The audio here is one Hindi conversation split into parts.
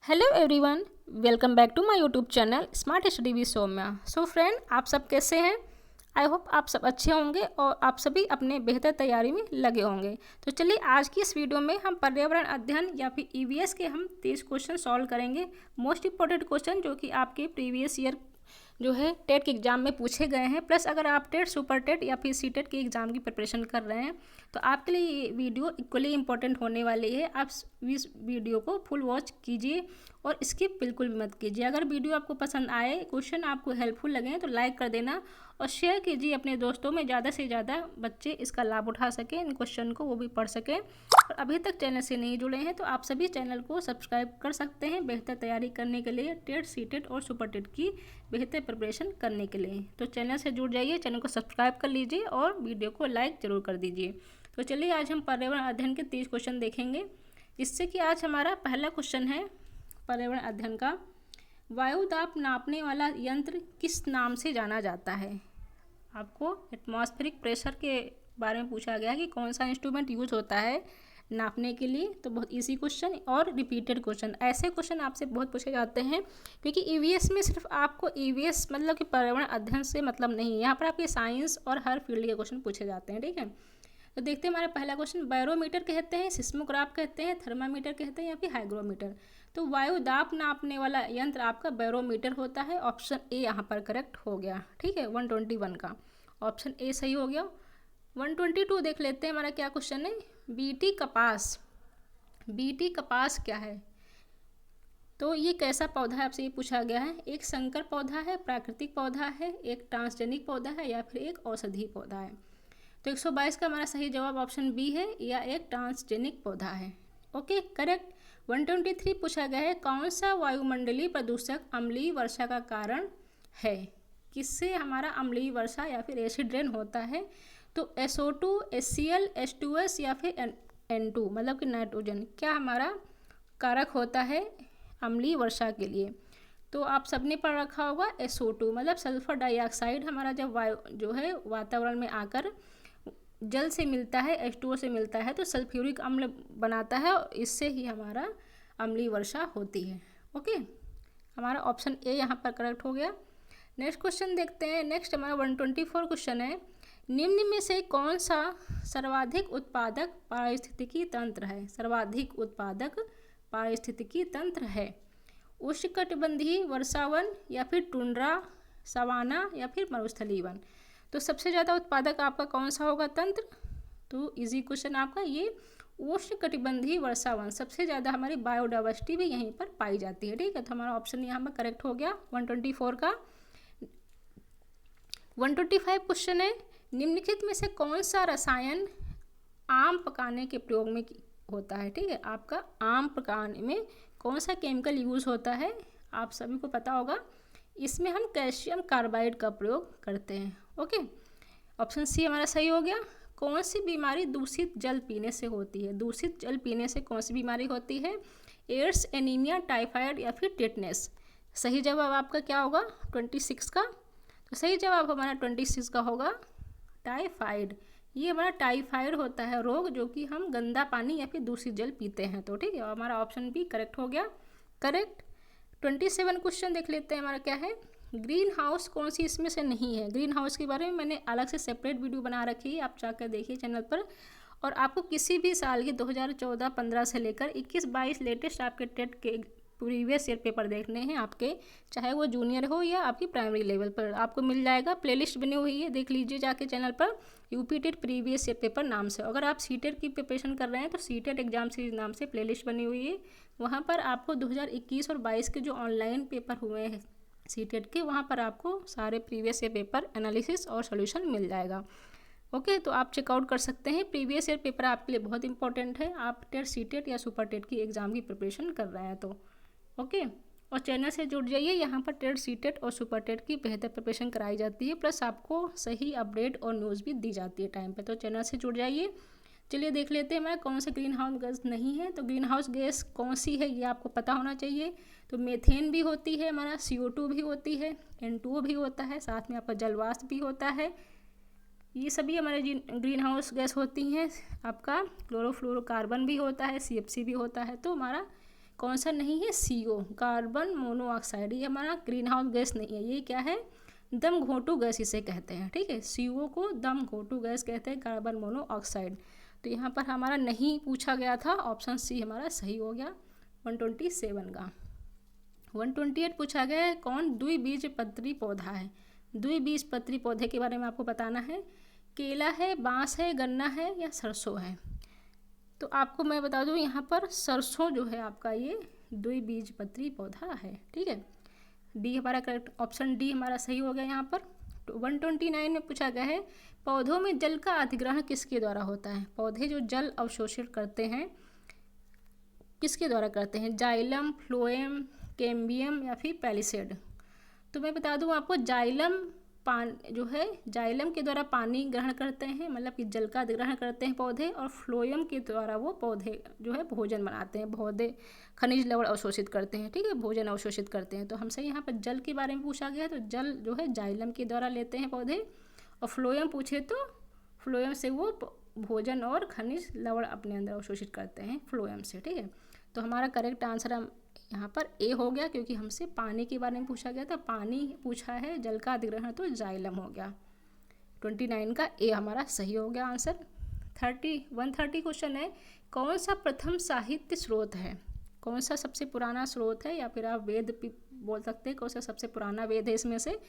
Hello everyone, welcome back to my YouTube channel smart study with Soumya. So friend, आप सब कैसे हैं? आई होप आप सब अच्छे होंगे और आप सभी अपने बेहतर तैयारी में लगे होंगे। तो चलिए आज की इस वीडियो में हम पर्यावरण अध्ययन या फिर ईवीएस के हम 30 क्वेश्चन सॉल्व करेंगे। मोस्ट इंपॉर्टेंट क्वेश्चन जो कि आपके प्रीवियस ईयर जो है टेट के एग्ज़ाम में पूछे गए हैं। प्लस अगर आप टेट, सुपर टेट या फिर सीटेट के एग्ज़ाम की प्रिपरेशन कर रहे हैं तो आपके लिए ये वीडियो इक्वली इंपॉर्टेंट होने वाली है। आप इस वीडियो को फुल वॉच कीजिए और स्किप बिल्कुल भी मत कीजिए। अगर वीडियो आपको पसंद आए, क्वेश्चन आपको हेल्पफुल लगे तो लाइक कर देना और शेयर कीजिए अपने दोस्तों में, ज़्यादा से ज़्यादा बच्चे इसका लाभ उठा सकें, इन क्वेश्चन को वो भी पढ़ सकें। और अभी तक चैनल से नहीं जुड़े हैं तो आप सभी चैनल को सब्सक्राइब कर सकते हैं बेहतर तैयारी करने के लिए, टेट, सीटेट और सुपर टेट की बेहतर प्रिपरेशन करने के लिए। तो चैनल से जुड़ जाइए, चैनल को सब्सक्राइब कर लीजिए और वीडियो को लाइक ज़रूर कर दीजिए। तो चलिए आज हम पर्यावरण अध्ययन के 30 क्वेश्चन देखेंगे। इससे कि आज हमारा पहला क्वेश्चन है पर्यावरण अध्ययन का, वायु दाब नापने वाला यंत्र किस नाम से जाना जाता है? आपको एटमॉस्फेरिक प्रेशर के बारे में पूछा गया है कि कौन सा इंस्ट्रूमेंट यूज होता है नापने के लिए। तो बहुत इजी क्वेश्चन और रिपीटेड क्वेश्चन, ऐसे क्वेश्चन आपसे बहुत पूछे जाते हैं क्योंकि ईवीएस में सिर्फ आपको ईवीएस मतलब कि पर्यावरण अध्ययन से मतलब नहीं है, यहाँ पर आपके साइंस और हर फील्ड के क्वेश्चन पूछे जाते हैं। ठीक है, तो देखते हैं हमारा पहला क्वेश्चन। बैरोमीटर कहते हैं, सिस्मोग्राफ कहते हैं, थर्मामीटर कहते हैं या फिर हाइग्रोमीटर? तो वायु दाब नापने वाला यंत्र आपका बैरोमीटर होता है। ऑप्शन ए यहाँ पर करेक्ट हो गया। ठीक है, 121 का ऑप्शन ए सही हो गया। 122 देख लेते हैं हमारा क्या क्वेश्चन है। बीटी कपास, बीटी कपास क्या है? तो ये कैसा पौधा है आपसे ये पूछा गया है। एक संकर पौधा है, प्राकृतिक पौधा है, एक ट्रांसजेनिक पौधा है या फिर एक औषधीय पौधा है? तो 122 का हमारा सही जवाब ऑप्शन बी है, या एक ट्रांसजेनिक पौधा है। Okay, correct. 123 पूछा गया है, कौन सा वायुमंडलीय प्रदूषक अम्लीय वर्षा का कारण है? किससे हमारा अम्लीय वर्षा या फिर एसिड रेन होता है? तो SO2, HCl, H2S या फिर N2 मतलब कि नाइट्रोजन, क्या हमारा कारक होता है अम्लीय वर्षा के लिए? तो आप सबने पढ़ रखा होगा SO2 मतलब सल्फर डाइऑक्साइड, हमारा जब वायु जो है वातावरण में आकर जल से मिलता है, H2O से मिलता है तो सल्फ्यूरिक अम्ल बनाता है और इससे ही हमारा अम्लीय वर्षा होती है। ओके, हमारा ऑप्शन ए यहाँ पर करेक्ट हो गया। नेक्स्ट क्वेश्चन देखते हैं। नेक्स्ट हमारा 124 क्वेश्चन है, निम्न में से कौन सा सर्वाधिक उत्पादक पारिस्थितिकी तंत्र है? सर्वाधिक उत्पादक पारिस्थितिकी तंत्र है उष्णकटिबंधीय वर्षावन या फिर टुंड्रा, सवाना या फिर मरुस्थलीय वन? तो सबसे ज़्यादा उत्पादक आपका कौन सा होगा तंत्र? तो इजी क्वेश्चन आपका ये उष्णकटिबंधीय वर्षावन, सबसे ज़्यादा हमारी बायोडाइवर्सिटी भी यहीं पर पाई जाती है। ठीक है, तो हमारा ऑप्शन यहाँ पर करेक्ट हो गया 124 का। 125 क्वेश्चन है, निम्नलिखित में से कौन सा रसायन आम पकाने के प्रयोग में होता है? ठीक है, आपका आम पकाने में कौन सा केमिकल यूज़ होता है? आप सभी को पता होगा, इसमें हम कैल्शियम कार्बाइड का प्रयोग करते हैं। ओके, ऑप्शन सी हमारा सही हो गया। कौन सी बीमारी दूषित जल पीने से होती है? दूषित जल पीने से कौन सी बीमारी होती है? एड्स, एनीमिया, टाइफाइड या फिर टेटनेस? सही जवाब आपका क्या होगा 26 का? तो सही जवाब हमारा 26 का होगा टाइफाइड। ये हमारा टाइफाइड होता है रोग जो कि हम गंदा पानी या फिर दूषित जल पीते हैं। तो ठीक है, हमारा ऑप्शन बी करेक्ट हो गया। करेक्ट। 27 क्वेश्चन देख लेते हैं हमारा क्या है। ग्रीन हाउस कौन सी इसमें से नहीं है? ग्रीन हाउस के बारे में मैंने अलग से सेपरेट वीडियो बना रखी है, आप जाकर देखिए चैनल पर। और आपको किसी भी साल की 2014-15 से लेकर 21-22 लेटेस्ट आपके टेट के प्रीवियस ईयर पेपर देखने हैं आपके, चाहे वो जूनियर हो या आपकी प्राइमरी लेवल पर, आपको मिल जाएगा। प्लेलिस्ट बनी हुई है, देख लीजिए जाके चैनल पर, UP TET previous year paper नाम से। अगर आप सीटेट की प्रिपरेशन कर रहे हैं तो सीटेट एग्जाम सीरीज नाम से प्लेलिस्ट बनी हुई है। वहाँ पर आपको 2021 और 22 के जो ऑनलाइन पेपर हुए हैं सीटेट के, वहाँ पर आपको सारे प्रीवियस ईयर पेपर एनालिसिस और सोल्यूशन मिल जाएगा। ओके, तो आप चेकआउट कर सकते हैं। प्रीवियस ईयर पेपर आपके लिए बहुत इंपॉर्टेंट है, आप टेट, सीटेट या सुपर टेट की एग्ज़ाम की प्रिपरेशन कर रहे हैं तो। ओके, और चैनल से जुड़ जाइए, यहाँ पर टेट, सीटेट और सुपर टेट की बेहतर प्रिपरेशन कराई जाती है, प्लस आपको सही अपडेट और न्यूज़ भी दी जाती है टाइम पे, तो चैनल से जुड़ जाइए। चलिए देख लेते हैं हमारा कौन सा ग्रीन हाउस गैस नहीं है। तो ग्रीन हाउस गैस कौन सी है ये आपको पता होना चाहिए। तो मेथेन भी होती है, हमारा CO2 भी होती है, N2O भी होता है, साथ में आपका जलवाष्प भी होता है। ये सभी हमारे ग्रीन हाउस गैस होती हैं। आपका क्लोरोफ्लोरोकार्बन भी होता है, CFC भी होता है। तो हमारा कौन सा नहीं है, CO कार्बन मोनोऑक्साइड, ये हमारा ग्रीन हाउस गैस नहीं है, ये क्या है, दम घोंटू गैस इसे कहते हैं, ठीक है। CO को दम घोंटू गैस कहते हैं, कार्बन मोनोऑक्साइड। तो यहाँ पर हमारा नहीं पूछा गया था, ऑप्शन C हमारा सही हो गया 127 का। 128 पूछा गया है, कौन द्विबीजपत्री पौधा है। द्विबीजपत्री पौधे के बारे में आपको बताना है, केला है, बांस है, गन्ना है या सरसों है। तो आपको मैं बता दूं यहाँ पर सरसों जो है आपका ये द्विबीजपत्री पौधा है, ठीक है। डी हमारा करेक्ट, ऑप्शन डी हमारा सही हो गया यहाँ पर। 129 में पूछा गया है, पौधों में जल का अधिग्रहण किसके द्वारा होता है। पौधे जो जल अवशोषित करते हैं किसके द्वारा करते हैं, जाइलम, फ्लोएम, कैम्बियम या फिर पैलिसेड। तो मैं बता दूं आपको, जाइलम के द्वारा पानी ग्रहण करते हैं, मतलब कि जल का अधिग्रहण करते हैं पौधे, और फ्लोएम के द्वारा वो पौधे जो है भोजन बनाते हैं, पौधे खनिज लवण अवशोषित करते हैं, ठीक है, भोजन अवशोषित करते हैं। तो हमसे यहाँ पर जल के बारे में पूछा गया है, तो जल जो है जाइलम के द्वारा लेते हैं पौधे, और फ्लोएम पूछे तो फ्लोएम से वो भोजन और खनिज लवण अपने अंदर अवशोषित करते हैं फ्लोएम से, ठीक है। तो हमारा करेक्ट आंसर हम यहाँ पर ए हो गया, क्योंकि हमसे पानी के बारे में पूछा गया था, पानी पूछा है, जल का अधिग्रहण तो जाइलम हो गया। 29 का ए हमारा सही हो गया आंसर। 130 क्वेश्चन है, कौन सा प्रथम साहित्य स्रोत है। कौन सा सबसे पुराना स्रोत है, या फिर आप वेद बोल सकते हैं, कौन सा सबसे पुराना वेद है इसमें से।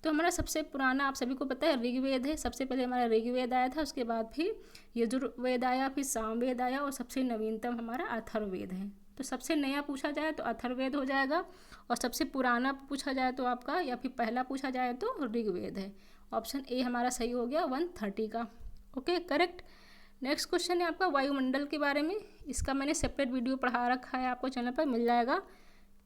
तो हमारा सबसे पुराना आप सभी को पता है ऋग्वेद है, सबसे पहले हमारा ऋग्वेद आया था, उसके बाद फिर यजुर्वेद आया, फिर सामवेद आया, और सबसे नवीनतम हमारा अथर्ववेद है। तो सबसे नया पूछा जाए तो अथर्ववेद हो जाएगा, और सबसे पुराना पूछा जाए तो आपका, या फिर पहला पूछा जाए तो ऋग्वेद है। ऑप्शन ए हमारा सही हो गया 130 का, ओके करेक्ट। नेक्स्ट क्वेश्चन है आपका वायुमंडल के बारे में। इसका मैंने सेपरेट वीडियो पढ़ा रखा है, आपको चैनल पर मिल जाएगा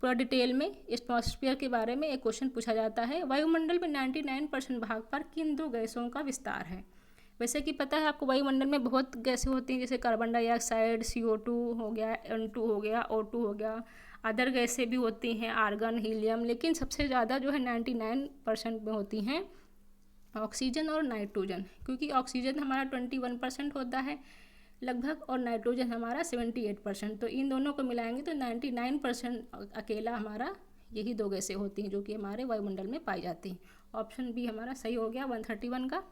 पूरा डिटेल में। एटमॉस्फेयर के बारे में एक क्वेश्चन पूछा जाता है, वायुमंडल में 99% भाग पर किन दो गैसों का विस्तार है। वैसे कि पता है आपको वायुमंडल में बहुत गैसें होती हैं, जैसे कार्बन डाइऑक्साइड, CO2 हो गया, N2 हो गया, O2 हो गया, अदर गैसें भी होती हैं, आर्गन, हीलियम, लेकिन सबसे ज़्यादा जो है 99% में होती हैं ऑक्सीजन और नाइट्रोजन, क्योंकि ऑक्सीजन हमारा 21% होता है लगभग, और नाइट्रोजन हमारा 78%। तो इन दोनों को मिलाएंगे तो 99% अकेला हमारा यही दो गैसें होती हैं जो कि हमारे वायुमंडल में पाई जाती हैं। ऑप्शन बी हमारा सही हो गया 131 का।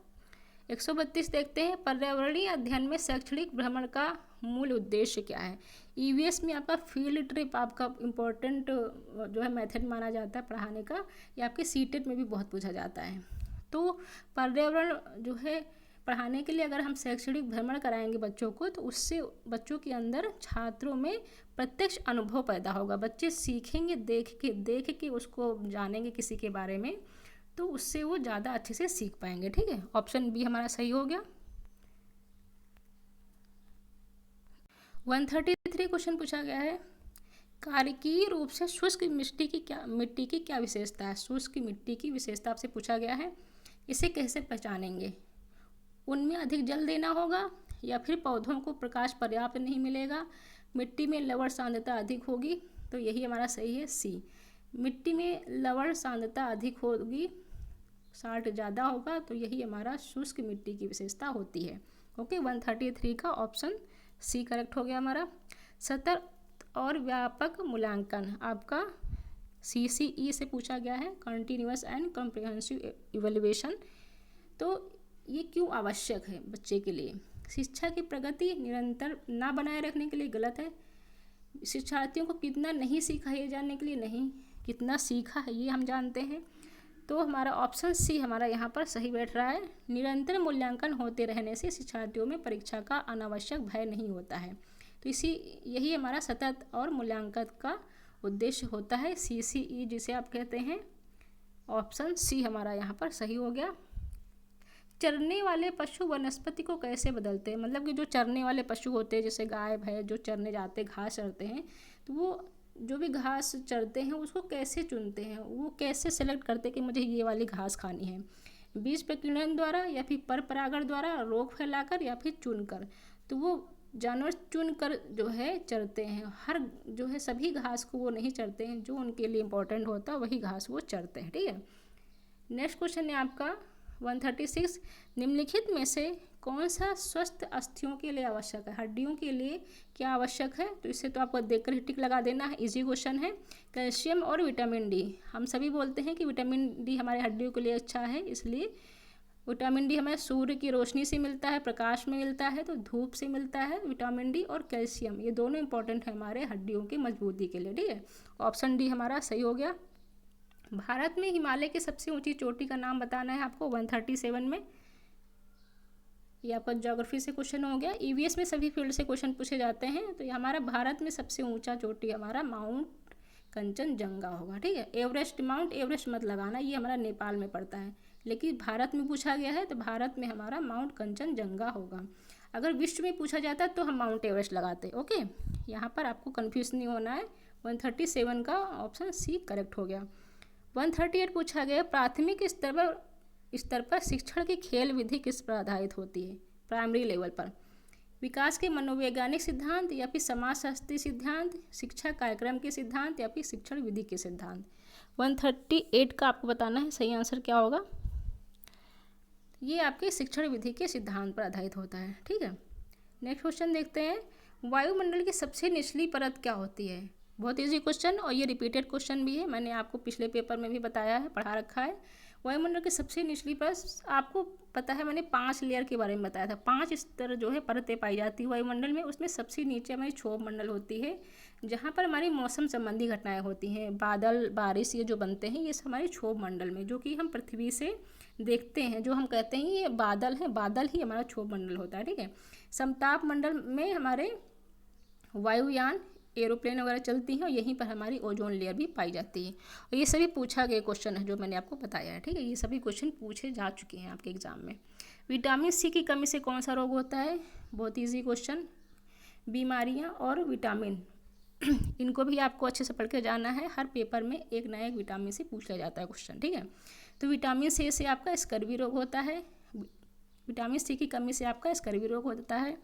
132 देखते हैं, पर्यावरणीय अध्ययन में शैक्षणिक भ्रमण का मूल उद्देश्य क्या है। EVS में आपका फील्ड ट्रिप आपका इम्पोर्टेंट जो है मेथड माना जाता है पढ़ाने का, या आपके CTET में भी बहुत पूछा जाता है। तो पर्यावरण जो है पढ़ाने के लिए अगर हम शैक्षणिक भ्रमण कराएंगे बच्चों को, तो उससे बच्चों के अंदर, छात्रों में प्रत्यक्ष अनुभव पैदा होगा। बच्चे सीखेंगे, देख के उसको जानेंगे किसी के बारे में, तो उससे वो ज़्यादा अच्छे से सीख पाएंगे, ठीक है। ऑप्शन बी हमारा सही हो गया। 133 क्वेश्चन पूछा गया है, कार्यकीय रूप से शुष्क मिट्टी की क्या विशेषता है। शुष्क मिट्टी की विशेषता आपसे पूछा गया है, इसे कैसे पहचानेंगे। उनमें अधिक जल देना होगा, या फिर पौधों को प्रकाश पर्याप्त नहीं मिलेगा, मिट्टी में लवण सांद्रता अधिक होगी। तो यही हमारा सही है C, मिट्टी में लवण सांद्रता अधिक होगी, 60 ज़्यादा होगा, तो यही हमारा शुष्क मिट्टी की विशेषता होती है, ओके। 133 का ऑप्शन C करेक्ट हो गया हमारा। सतत और व्यापक मूल्यांकन आपका CCE से पूछा गया है, कंटिन्यूअस एंड कॉम्प्रिहेंसिव इवैल्यूएशन। तो ये क्यों आवश्यक है बच्चे के लिए। शिक्षा की प्रगति निरंतर ना बनाए रखने के लिए गलत है, शिक्षार्थियों को कितना नहीं सीखा ये जानने के लिए नहीं, कितना सीखा है ये हम जानते हैं। तो हमारा ऑप्शन C हमारा यहाँ पर सही बैठ रहा है। निरंतर मूल्यांकन होते रहने से शिक्षार्थियों में परीक्षा का अनावश्यक भय नहीं होता है। तो यही हमारा सतत और मूल्यांकन का उद्देश्य होता है, CCE जिसे आप कहते हैं। ऑप्शन C हमारा यहाँ पर सही हो गया। चरने वाले पशु वनस्पति को कैसे बदलते हैं, मतलब कि जो चरने वाले पशु होते हैं, जैसे गाय भैंस जो चरने जाते हैं, घास चरते हैं, तो वो जो भी घास चरते हैं उसको कैसे चुनते हैं, वो कैसे सेलेक्ट करते हैं कि मुझे ये वाली घास खानी है। बीज प्रकीर्णन द्वारा, या फिर पर परागण द्वारा, रोग फैलाकर, या फिर चुनकर। तो वो जानवर चुनकर जो है चरते हैं, हर जो है सभी घास को वो नहीं चरते हैं, जो उनके लिए इम्पोर्टेंट होता है वही घास वो चरते हैं, ठीक है। नेक्स्ट क्वेश्चन है आपका 136, निम्नलिखित में से कौन सा स्वस्थ अस्थियों के लिए आवश्यक है, हड्डियों के लिए क्या आवश्यक है, तो इससे तो आपको देखकर ही टिक लगा देना है, इजी क्वेश्चन है। कैल्शियम और विटामिन डी, हम सभी बोलते हैं कि विटामिन डी हमारे हड्डियों के लिए अच्छा है, इसलिए विटामिन डी हमें सूर्य की रोशनी से मिलता है, प्रकाश में मिलता है, तो धूप से मिलता है विटामिन डी। और कैल्शियम, ये दोनों इंपॉर्टेंट है हमारे हड्डियों की मजबूती के लिए, ठीक है। ऑप्शन डी हमारा सही हो गया। भारत में हिमालय की सबसे ऊंची चोटी का नाम बताना है आपको 137 में। ये आपका ज्योग्राफी से क्वेश्चन हो गया। ईवीएस में सभी फील्ड से क्वेश्चन पूछे जाते हैं। तो ये हमारा भारत में सबसे ऊंचा चोटी हमारा माउंट कंचनजंगा होगा, ठीक है। एवरेस्ट, माउंट एवरेस्ट मत लगाना, ये हमारा नेपाल में पड़ता है, लेकिन भारत में पूछा गया है तो भारत में हमारा माउंट कंचनजंगा होगा। अगर विश्व में पूछा जाता तो हम माउंट एवरेस्ट लगाते, ओके। यहाँ पर आपको कन्फ्यूज नहीं होना है। 137 का ऑप्शन सी करेक्ट हो गया। 138 पूछा गया, प्राथमिक स्तर पर शिक्षण की खेल विधि किस पर आधारित होती है, प्राइमरी लेवल पर। विकास के मनोवैज्ञानिक सिद्धांत या फिर समाजशास्त्री सिद्धांत, शिक्षा कार्यक्रम के सिद्धांत या फिर शिक्षण विधि के सिद्धांत। 138 का आपको बताना है सही आंसर क्या होगा। ये आपके शिक्षण विधि के सिद्धांत पर आधारित होता है, ठीक है। नेक्स्ट क्वेश्चन देखते हैं, वायुमंडल की सबसे निचली परत क्या होती है। बहुत इजी क्वेश्चन और ये रिपीटेड क्वेश्चन भी है, मैंने आपको पिछले पेपर में भी बताया है, पढ़ा रखा है। वायुमंडल की सबसे निचली परत, आपको पता है मैंने 5 लेयर के बारे में बताया था। 5 स्तर जो है परतें पाई जाती है वायुमंडल में, उसमें सबसे नीचे हमारी क्षोभ मंडल होती है, जहाँ पर हमारी मौसम संबंधी घटनाएं होती हैं, बादल, बारिश, ये जो बनते हैं ये हमारे क्षोभ मंडल में, जो कि हम पृथ्वी से देखते हैं, जो हम कहते हैं ये बादल है, बादल ही हमारा क्षोभ मंडल होता है, ठीक है। समताप मंडल में हमारे वायुयान, एरोप्लेन वगैरह चलती हैं और यहीं पर हमारी ओजोन लेयर भी पाई जाती है। और ये सभी पूछा गया क्वेश्चन है जो मैंने आपको बताया है, ठीक है। ये सभी क्वेश्चन पूछे जा चुके हैं आपके एग्जाम में। विटामिन सी की कमी से कौन सा रोग होता है, बहुत ईजी क्वेश्चन। बीमारियां और विटामिन इनको भी आपको अच्छे से पढ़ के जाना है, हर पेपर में एक ना एक विटामिन से पूछा जाता है क्वेश्चन, ठीक है। तो विटामिन सी से आपका स्कर्वी रोग होता है, विटामिन सी की कमी से आपका स्कर्वी रोग होता है,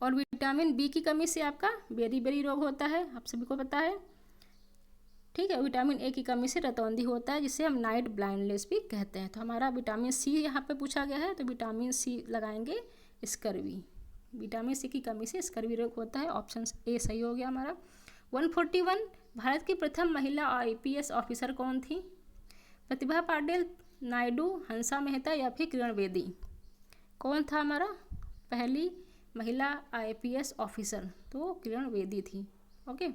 और विटामिन बी की कमी से आपका बेरी रोग होता है, आप सभी को पता है, ठीक है। विटामिन ए की कमी से रतौंधी होता है, जिसे हम नाइट ब्लाइंडनेस भी कहते हैं। तो हमारा विटामिन सी यहाँ पे पूछा गया है, तो विटामिन सी लगाएंगे स्कर्वी, विटामिन सी की कमी से स्कर्वी रोग होता है, ऑप्शन ए सही हो गया हमारा। 141, भारत की प्रथम महिला IPS ऑफिसर कौन थी, प्रतिभा पाटिल, नायडू, हंसा मेहता या फिर किरण बेदी। कौन था हमारा पहली महिला IPS ऑफिसर, तो किरण बेदी थी, ओके।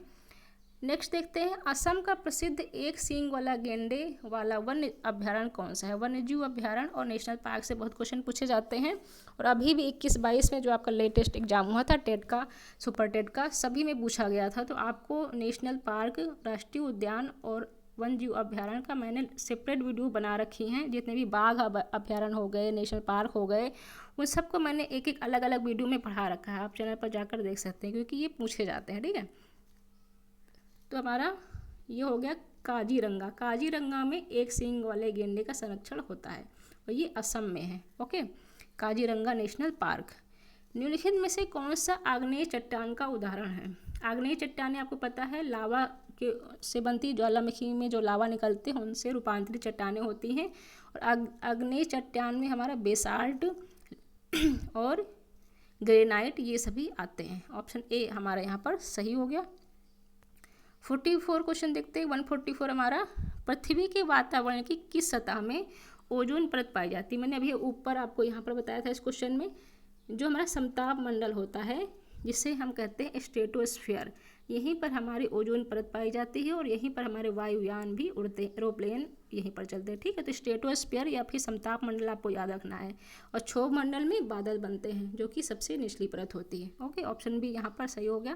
नेक्स्ट देखते हैं, असम का प्रसिद्ध एक सींग वाला गेंडे वाला वन्य अभ्यारण्य कौन सा है। वन्यजीव अभ्यारण्य और नेशनल पार्क से बहुत क्वेश्चन पूछे जाते हैं, और अभी भी 21-22 में जो आपका लेटेस्ट एग्जाम हुआ था टेट का, सुपर टेट का, सभी में पूछा गया था। तो आपको नेशनल पार्क, राष्ट्रीय उद्यान और वन्यजीव अभ्यारण्य का मैंने सेपरेट वीडियो बना रखी हैं। जितने भी बाघ अभ्यारण्य हो गए, नेशनल पार्क हो गए, उन सबको मैंने एक एक अलग अलग वीडियो में पढ़ा रखा है, आप चैनल पर जाकर देख सकते हैं, क्योंकि ये पूछे जाते हैं, ठीक है। तो हमारा ये हो गया काजीरंगा। काजीरंगा में एक सींग वाले गेंडे का संरक्षण होता है और ये असम में है, ओके। Kaziranga national park. निम्नलिखित में से कौन सा आग्नेय चट्टान का उदाहरण है। आग्नेय चट्टानें आपको पता है लावा के से बनती, ज्वालामुखी में जो लावा निकलते हैं उनसे रूपांतरित चट्टानें होती हैं, और आग्नेय चट्टान में हमारा बेसाल्ट और ग्रेनाइट ये सभी आते हैं। ऑप्शन ए हमारा यहाँ पर सही हो गया। 44 क्वेश्चन देखते हैं। 144 हमारा, पृथ्वी के वातावरण की किस सतह में ओजोन परत पाई जाती है। मैंने अभी ऊपर आपको यहाँ पर बताया था इस क्वेश्चन में, जो हमारा समताप मंडल होता है जिसे हम कहते हैं स्ट्रेटोस्फीयर, यहीं पर हमारी ओजोन परत पाई जाती है और यहीं पर हमारे वायुयान भी उड़ते, एरोप्लेन यहीं पर चलते हैं, ठीक है। तो स्ट्रेटोस्फीयर या फिर समताप मंडल आपको याद रखना है, और क्षोभ मंडल में बादल बनते हैं जो कि सबसे निचली परत होती है, ओके। ऑप्शन भी यहाँ पर सही हो गया।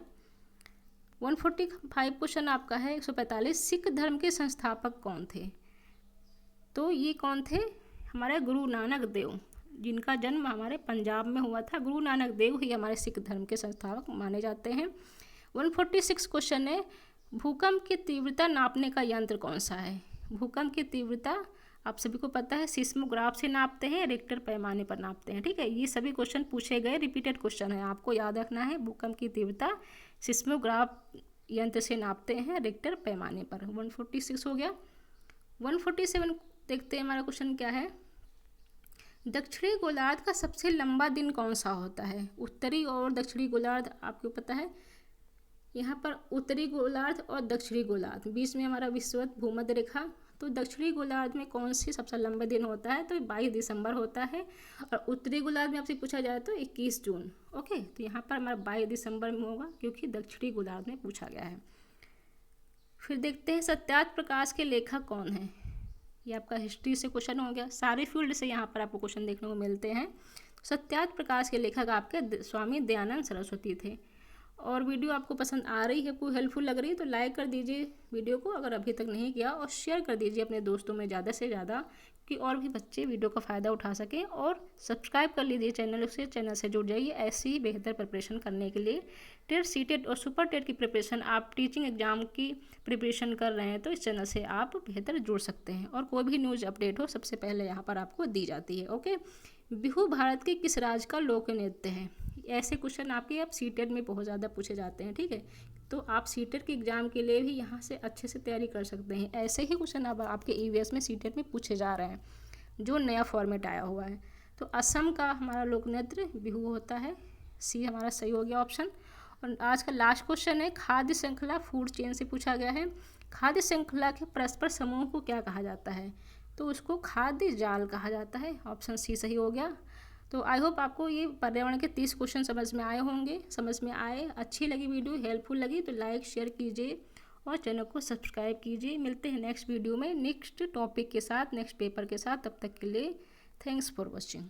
145 क्वेश्चन आपका है। 145, सिख धर्म के संस्थापक कौन थे। तो ये कौन थे, हमारे गुरु नानक देव, जिनका जन्म हमारे पंजाब में हुआ था। गुरु नानक देव ही हमारे सिख धर्म के संस्थापक माने जाते हैं। 146 क्वेश्चन है, भूकंप की तीव्रता नापने का यंत्र कौन सा है। भूकंप की तीव्रता आप सभी को पता है सिस्मोग्राफ से नापते हैं, रिक्टर पैमाने पर नापते हैं, ठीक है। ये सभी क्वेश्चन पूछे गए, रिपीटेड क्वेश्चन है, आपको याद रखना है। भूकंप की तीव्रता सिस्मोग्राफ यंत्र से नापते हैं, रिक्टर पैमाने पर। 146 हो गया। 147 देखते हैं हमारा क्वेश्चन क्या है। दक्षिणी गोलार्ध का सबसे लंबा दिन कौन सा होता है? उत्तरी और दक्षिणी गोलार्ध आपको पता है, यहाँ पर उत्तरी गोलार्ध और दक्षिणी गोलार्ध, बीच में हमारा विषुवत भूमध्य रेखा। तो दक्षिणी गोलार्ध में कौन सी सबसे लंबा दिन होता है? तो 22 दिसंबर होता है। और उत्तरी गोलार्ध में आपसे पूछा जाए तो 21 जून। ओके, तो यहाँ पर हमारा 22 दिसंबर में होगा, क्योंकि दक्षिणी गोलार्ध में पूछा गया है। फिर देखते हैं सत्यार्थ प्रकाश के लेखक कौन है। ये आपका हिस्ट्री से क्वेश्चन हो गया, सारे फील्ड से यहाँ पर आपको क्वेश्चन देखने को मिलते हैं। सत्यार्थ प्रकाश के लेखक आपके स्वामी दयानंद सरस्वती थे। और वीडियो आपको पसंद आ रही है, कोई हेल्पफुल लग रही है तो लाइक कर दीजिए वीडियो को अगर अभी तक नहीं किया, और शेयर कर दीजिए अपने दोस्तों में ज़्यादा से ज़्यादा, कि और भी बच्चे वीडियो का फ़ायदा उठा सकें। और सब्सक्राइब कर लीजिए चैनल से जुड़ जाइए ऐसी ही बेहतर प्रिपरेशन करने के लिए। टेट, सीटेट और सुपर टेट की प्रिपरेशन, आप टीचिंग एग्जाम की प्रिपरेशन कर रहे हैं तो इस चैनल से आप बेहतर जुड़ सकते हैं, और कोई भी न्यूज़ अपडेट हो सबसे पहले यहाँ पर आपको दी जाती है। ओके, बिहू भारत के किस राज्य का लोक नृत्य है? ऐसे क्वेश्चन आपके अब सीटेट में बहुत ज़्यादा पूछे जाते हैं, ठीक है। तो आप सीटेट के एग्ज़ाम के लिए भी यहाँ से अच्छे से तैयारी कर सकते हैं। ऐसे ही क्वेश्चन अब आपके ईवीएस में सीटेट में पूछे जा रहे हैं, जो नया फॉर्मेट आया हुआ है। तो असम का हमारा लोक नृत्य बिहू होता है, सी हमारा सही हो गया ऑप्शन। और आज का लास्ट क्वेश्चन है, खाद्य श्रृंखला फूड चेन से पूछा गया है। खाद्य श्रृंखला के परस्पर समूह को क्या कहा जाता है? तो उसको खाद्य जाल कहा जाता है, ऑप्शन सी सही हो गया। तो आई होप आपको ये पर्यावरण के 30 क्वेश्चन समझ में आए होंगे, समझ में आए, अच्छी लगी वीडियो, हेल्पफुल लगी तो लाइक शेयर कीजिए और चैनल को सब्सक्राइब कीजिए। मिलते हैं नेक्स्ट वीडियो में नेक्स्ट टॉपिक के साथ, नेक्स्ट पेपर के साथ। तब तक के लिए थैंक्स फॉर वॉचिंग।